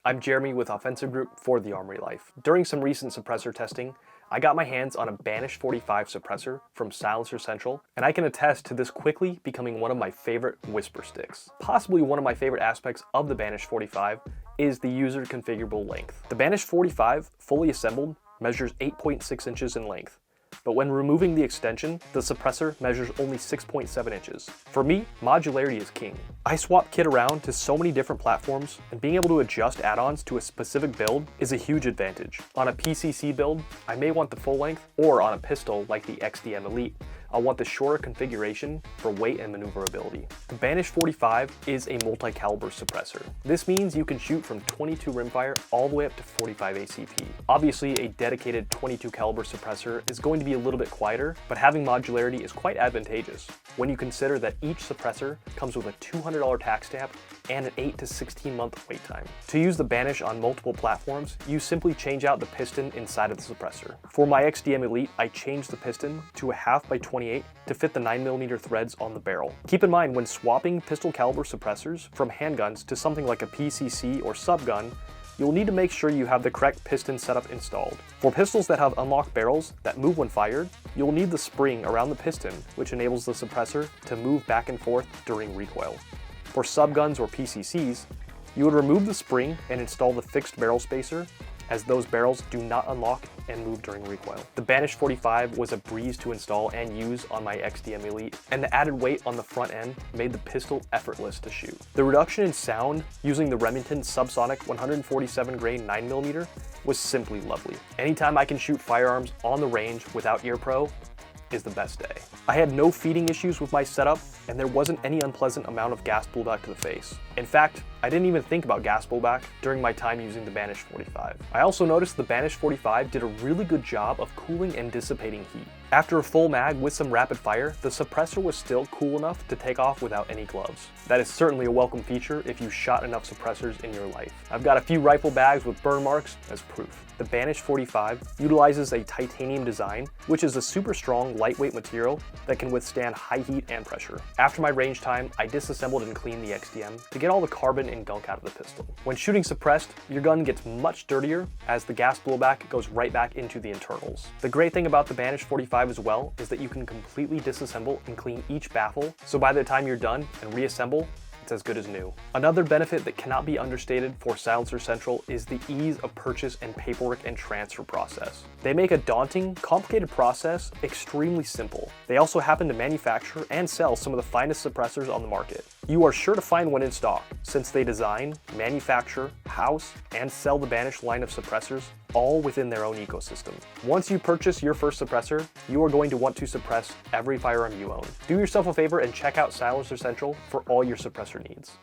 I'm Jeremy with Offensive Group for the Armory Life. During some recent suppressor testing, I got my hands on a Banish 45 suppressor from Silencer Central, and I can attest to this quickly becoming one of my favorite whisper sticks. Possibly one of my favorite aspects of the Banish 45 is the user configurable length. The Banish 45, fully assembled, measures 8.6 inches in length. But when removing the extension, the suppressor measures only 6.7 inches. For me, modularity is king. I swap kit around to so many different platforms, and being able to adjust add-ons to a specific build is a huge advantage. On a PCC build, I may want the full length, or on a pistol like the XDM Elite, I'll want the shorter configuration for weight and maneuverability. The Banish 45 is a multi-caliber suppressor. This means you can shoot from 22 rimfire all the way up to 45 ACP. Obviously, a dedicated 22 caliber suppressor is going to be a little bit quieter, but having modularity is quite advantageous when you consider that each suppressor comes with a $200 tax stamp and an 8 to 16 month wait time. To use the Banish on multiple platforms, you simply change out the piston inside of the suppressor. For my XDM Elite, I changed the piston to a 1/2x28 to fit the 9mm threads on the barrel. Keep in mind, when swapping pistol caliber suppressors from handguns to something like a PCC or subgun, you'll need to make sure you have the correct piston setup installed. For pistols that have unlocked barrels that move when fired, you'll need the spring around the piston, which enables the suppressor to move back and forth during recoil. For subguns or PCCs, you would remove the spring and install the fixed barrel spacer, as those barrels do not unlock and move during recoil. The Banish 45 was a breeze to install and use on my XDM Elite, and the added weight on the front end made the pistol effortless to shoot. The reduction in sound using the Remington Subsonic 147 grain 9mm was simply lovely. Anytime I can shoot firearms on the range without ear pro is the best day. I had no feeding issues with my setup, and there wasn't any unpleasant amount of gas blowback to the face. In fact, I didn't even think about gas blowback during my time using the Banish 45. I also noticed the Banish 45 did a really good job of cooling and dissipating heat. After a full mag with some rapid fire, the suppressor was still cool enough to take off without any gloves. That is certainly a welcome feature if you shot enough suppressors in your life. I've got a few rifle bags with burn marks as proof. The Banish 45 utilizes a titanium design, which is a super strong, lightweight material that can withstand high heat and pressure. After my range time, I disassembled and cleaned the XDM to get all the carbon and gunk out of the pistol. When shooting suppressed, your gun gets much dirtier as the gas blowback goes right back into the internals. The great thing about the Banish 45 as well is that you can completely disassemble and clean each baffle, so by the time you're done and reassemble, it's as good as new. Another benefit that cannot be understated for Silencer Central is the ease of purchase and paperwork and transfer process. They make a daunting, complicated process extremely simple. They also happen to manufacture and sell some of the finest suppressors on the market. You are sure to find one in stock, since they design, manufacture, house, and sell the Banish line of suppressors all within their own ecosystem. Once you purchase your first suppressor, you are going to want to suppress every firearm you own. Do yourself a favor and check out Silencer Central for all your suppressor needs.